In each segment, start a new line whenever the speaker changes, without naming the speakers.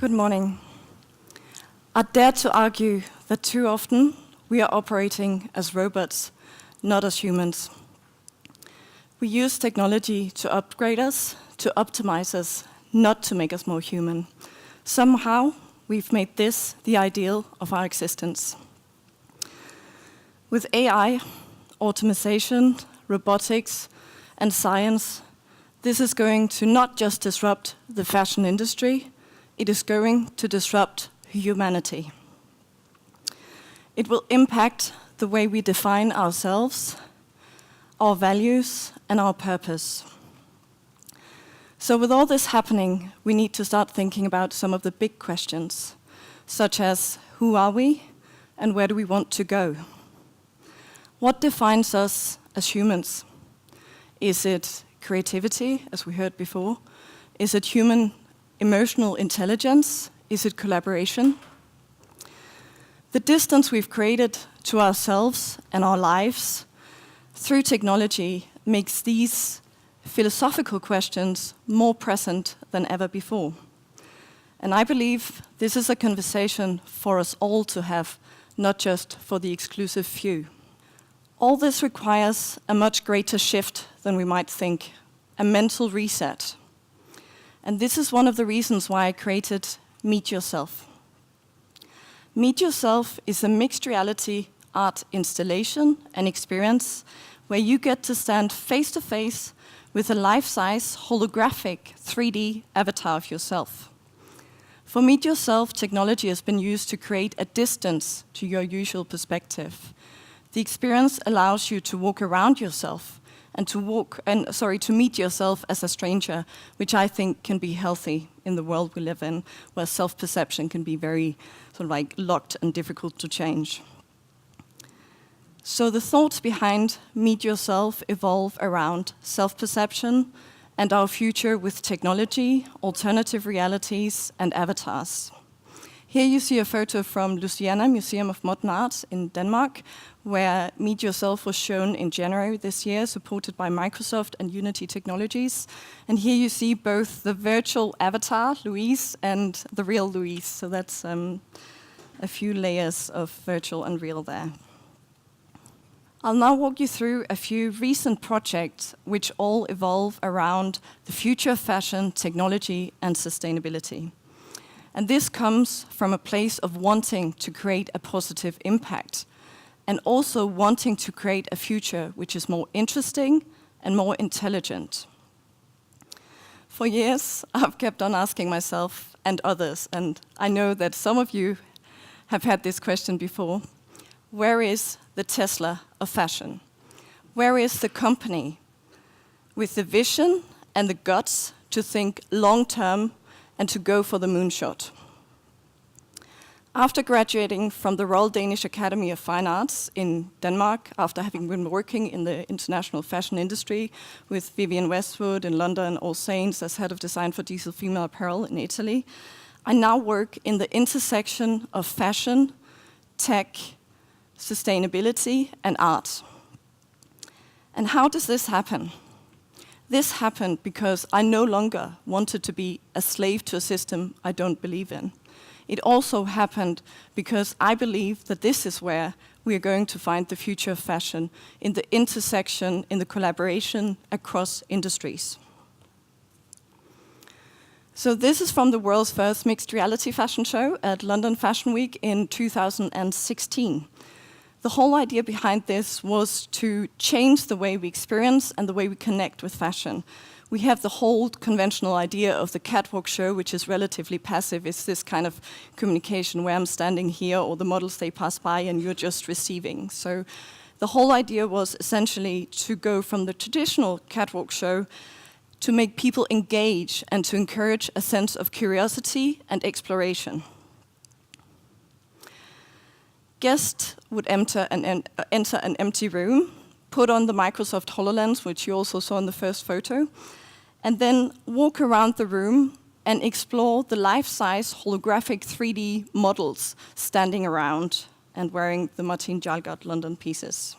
Good morning. I dare to argue that too often we are operating as robots, not as humans. We use technology to upgrade us, to optimize us, not to make us more human. Somehow, we've made this the ideal of our existence. With AI, automation, robotics, and science, this is going to not just disrupt the fashion industry, it is going to disrupt humanity. It will impact the way we define ourselves, our values, and our purpose. So with all this happening, we need to start thinking about some of the big questions, such as who are we and where do we want to go? What defines us as humans? Is it creativity, as we heard before? Is it human emotional intelligence? Is it collaboration? The distance we've created to ourselves and our lives through technology makes these philosophical questions more present than ever before. And I believe this is a conversation for us all to have, not just for the exclusive few. All this requires a much greater shift than we might think, a mental reset. And this is one of the reasons why I created Meet Yourself. Meet Yourself is a mixed reality art installation and experience where you get to stand face to face with a life-size holographic 3D avatar of yourself. For Meet Yourself, technology has been used to create a distance to your usual perspective. The experience allows you to walk around yourself and to meet yourself as a stranger, which I think can be healthy in the world we live in, where self-perception can be very sort of like locked and difficult to change. So the thoughts behind Meet Yourself evolve around self-perception and our future with technology, alternative realities, and avatars. Here you see a photo from Louisiana Museum of Modern Art in Denmark, where Meet Yourself was shown in January this year, supported by Microsoft and Unity Technologies. And here you see both the virtual avatar, Louise, and the real Louise. So that's a few layers of virtual and real there. I'll now walk you through a few recent projects which all evolve around the future of fashion, technology, and sustainability. And this comes from a place of wanting to create a positive impact and also wanting to create a future which is more interesting and more intelligent. For years, I've kept on asking myself and others, and I know that some of you have had this question before, where is the Tesla of fashion? Where is the company with the vision and the guts to think long-term and to go for the moonshot? After graduating from the Royal Danish Academy of Fine Arts in Denmark, after having been working in the international fashion industry with Vivienne Westwood in London and All Saints as head of design for Diesel Female Apparel in Italy, I now work in the intersection of fashion, tech, sustainability, and art. And how does this happen? This happened because I no longer wanted to be a slave to a system I don't believe in. It also happened because I believe that this is where we are going to find the future of fashion, in the intersection, in the collaboration across industries. So this is from the world's first mixed reality fashion show at London Fashion Week in 2016. The whole idea behind this was to change the way we experience and the way we connect with fashion. We have the whole conventional idea of the catwalk show, which is relatively passive. It's this kind of communication where I'm standing here or the models, they pass by and you're just receiving. So the whole idea was essentially to go from the traditional catwalk show to make people engage and to encourage a sense of curiosity and exploration. Guests would enter an empty room, put on the Microsoft HoloLens, which you also saw in the first photo, and then walk around the room and explore the life-size holographic 3D models standing around and wearing the Martine Jalgard London pieces.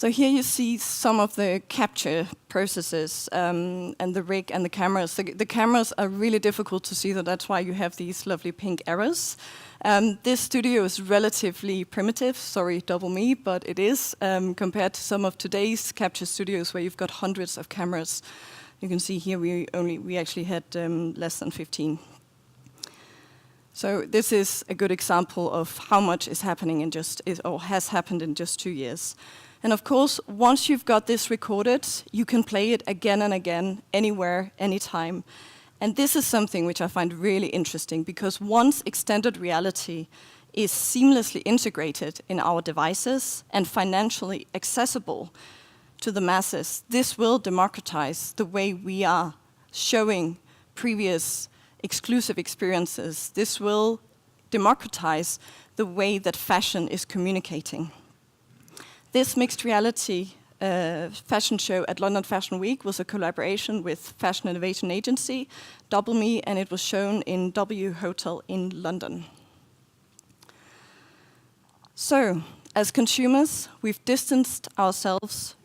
So here you see some of the capture processes and the rig and the cameras. The cameras are really difficult to see, so that's why you have these lovely pink arrows. This studio is relatively primitive, sorry, double me, but it is, compared to some of today's capture studios where you've got hundreds of cameras. You can see here we actually had less than 15. So this is a good example of how much is happening or has happened in just 2 years. And of course, once you've got this recorded, you can play it again and again, anywhere, anytime. And this is something which I find really interesting, because once extended reality is seamlessly integrated in our devices and financially accessible to the masses, this will democratize the way we are showing previous exclusive experiences. This will democratize the way that fashion is communicating. This mixed reality fashion show at London Fashion Week was a collaboration with Fashion Innovation Agency, Double Me, and it was shown in W Hotel in London. So, as consumers, we've distanced ourselves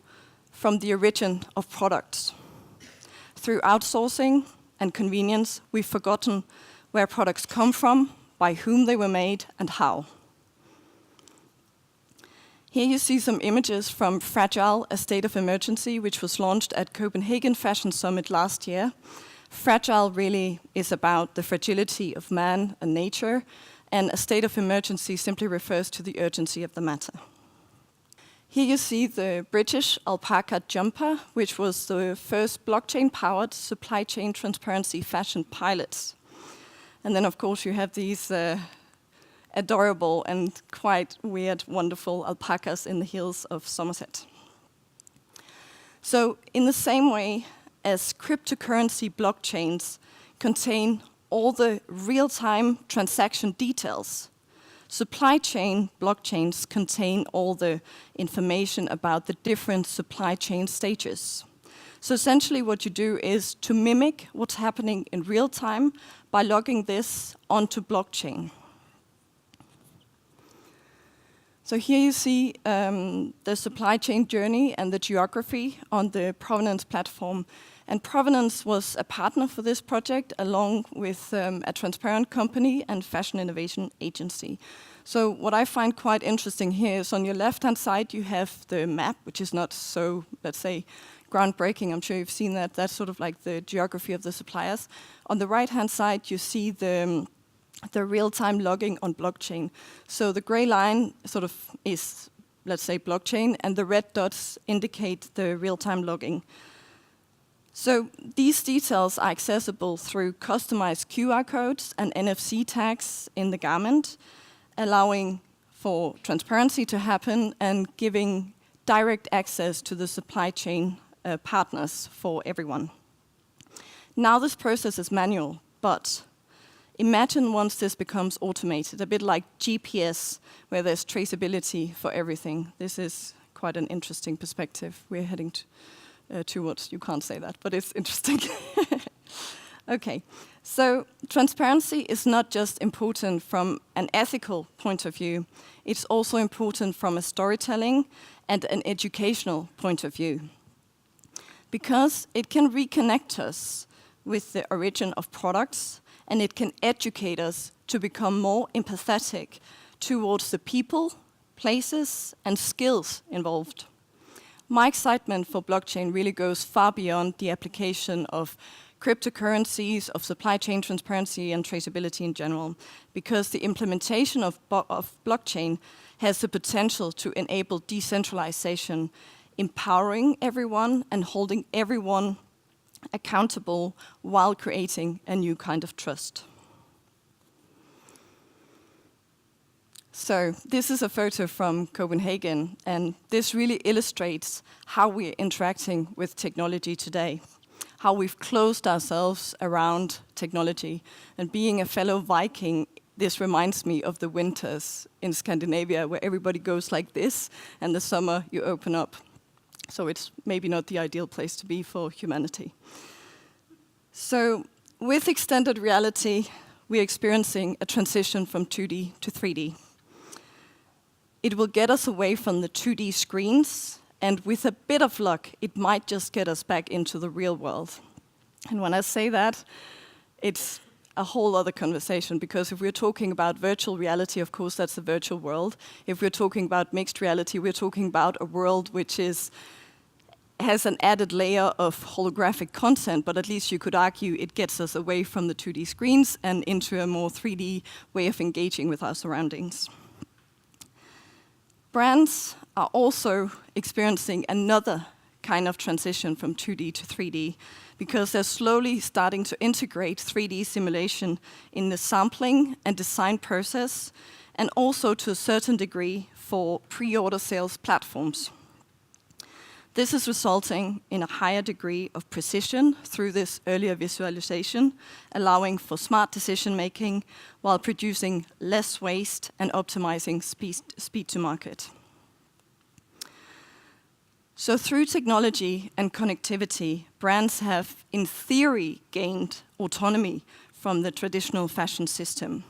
from the origin of products. Through outsourcing and convenience, we've forgotten where products come from, by whom they were made, and how. Here you see some images from Fragile, a State of Emergency, which was launched at Copenhagen Fashion Summit last year. Fragile really is about the fragility of man and nature, and a state of emergency simply refers to the urgency of the matter. Here you see the British Alpaca Jumper, which was the first blockchain-powered supply chain transparency fashion pilots. And then, of course, you have these adorable and quite weird, wonderful alpacas in the hills of Somerset. So in the same way as cryptocurrency blockchains contain all the real-time transaction details, supply chain blockchains contain all the information about the different supply chain stages. So essentially what you do is to mimic what's happening in real time by logging this onto blockchain. So here you see the supply chain journey and the geography on the Provenance platform. And Provenance was a partner for this project, along with a transparent company and Fashion Innovation Agency. So what I find quite interesting here is on your left-hand side, you have the map, which is not so, let's say, groundbreaking. I'm sure you've seen that. That's sort of like the geography of the suppliers. On the right-hand side, you see the real-time logging on blockchain. So the gray line sort of is, let's say, blockchain, and the red dots indicate the real-time logging. So these details are accessible through customized QR codes and NFC tags in the garment, allowing for transparency to happen and giving direct access to the supply chain partners for everyone. Now this process is manual, but imagine once this becomes automated, a bit like GPS, where there's traceability for everything. This is quite an interesting perspective we're heading towards. You can't say that, but it's interesting. Okay, so transparency is not just important from an ethical point of view, it's also important from a storytelling and an educational point of view. Because it can reconnect us with the origin of products, and it can educate us to become more empathetic towards the people, places, and skills involved. My excitement for blockchain really goes far beyond the application of cryptocurrencies, of supply chain transparency and traceability in general, because the implementation of blockchain has the potential to enable decentralization, empowering everyone and holding everyone accountable while creating a new kind of trust. So this is a photo from Copenhagen, and this really illustrates how we're interacting with technology today, how we've closed ourselves around technology. And being a fellow Viking, this reminds me of the winters in Scandinavia, where everybody goes like this, and the summer you open up. So it's maybe not the ideal place to be for humanity. So with extended reality, we're experiencing a transition from 2D to 3D. It will get us away from the 2D screens And with a bit of luck, it might just get us back into the real world. And when I say that, it's a whole other conversation, because if we're talking about virtual reality, of course, that's a virtual world. If we're talking about mixed reality, we're talking about a world which has an added layer of holographic content, but at least you could argue it gets us away from the 2D screens and into a more 3D way of engaging with our surroundings. Brands are also experiencing another kind of transition from 2D to 3D, because they're slowly starting to integrate 3D simulation in the sampling and design process, and also to a certain degree for pre-order sales platforms. This is resulting in a higher degree of precision through this earlier visualization, allowing for smart decision making while producing less waste and optimizing speed to market. So through technology and connectivity, brands have, in theory, gained autonomy from the traditional fashion system.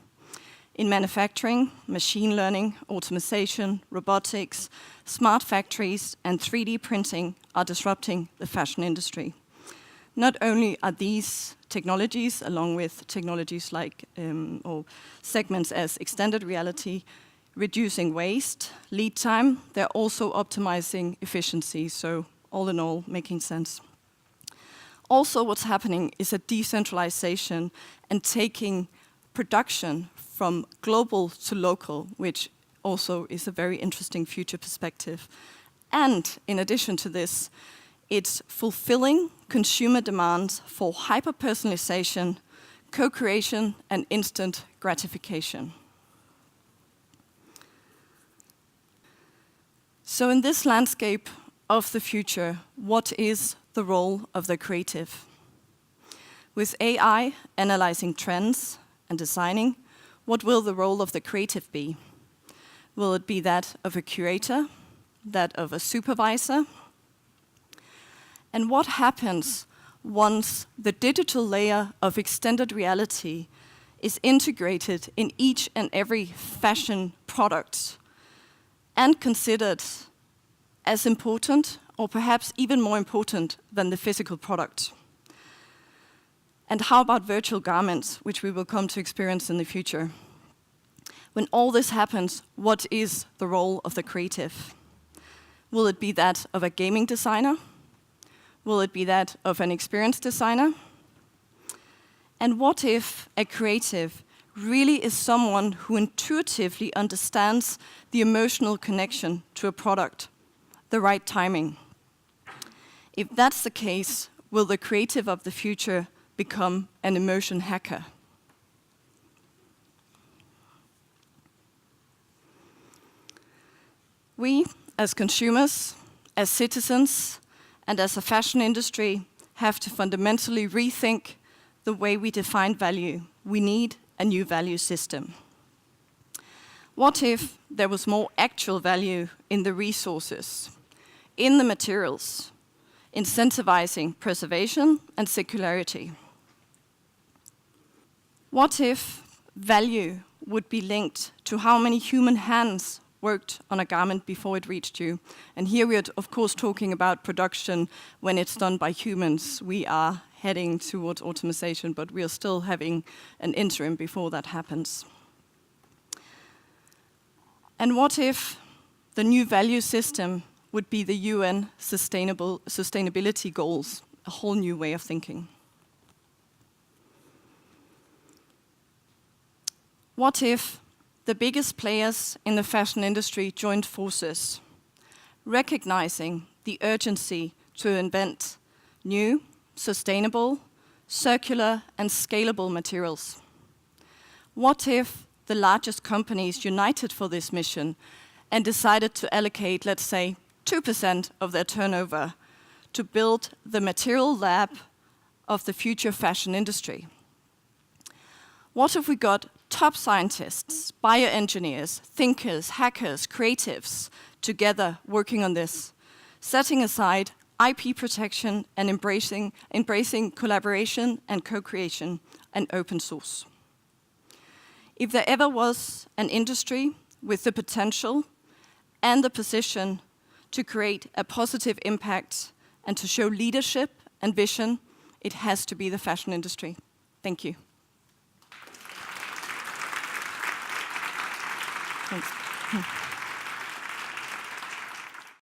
In manufacturing, machine learning, automation, robotics, smart factories, and 3D printing are disrupting the fashion industry. Not only are these technologies, along with technologies like or segments as extended reality, reducing waste, lead time, they're also optimizing efficiency, so all in all, making sense. Also, what's happening is a decentralization and taking production from global to local, which also is a very interesting future perspective. And in addition to this, it's fulfilling consumer demands for hyper-personalization, co-creation, and instant gratification. So in this landscape of the future, what is the role of the creative? With AI analyzing trends and designing, what will the role of the creative be? Will it be that of a curator, that of a supervisor? And what happens once the digital layer of extended reality is integrated in each and every fashion product and considered as important, or perhaps even more important than the physical product? And how about virtual garments, which we will come to experience in the future? When all this happens, what is the role of the creative? Will it be that of a gaming designer? Will it be that of an experience designer? And what if a creative really is someone who intuitively understands the emotional connection to a product, the right timing? If that's the case, will the creative of the future become an emotion hacker? We, as consumers, as citizens, and as a fashion industry, have to fundamentally rethink the way we define value. We need a new value system. What if there was more actual value in the resources, in the materials, incentivizing preservation and circularity? What if value would be linked to how many human hands worked on a garment before it reached you? And here we are, of course, talking about production when it's done by humans. We are heading towards automation, but we are still having an interim before that happens. And what if the new value system would be the UN sustainability goals, a whole new way of thinking? What if the biggest players in the fashion industry joined forces, recognizing the urgency to invent new, sustainable, circular, and scalable materials? What if the largest companies united for this mission and decided to allocate, let's say, 2% of their turnover to build the material lab of the future fashion industry? What if we got top scientists, bioengineers, thinkers, hackers, creatives together working on this, setting aside IP protection and embracing collaboration and co-creation and open source? If there ever was an industry with the potential and the position to create a positive impact and to show leadership and vision, it has to be the fashion industry. Thank you. Thanks.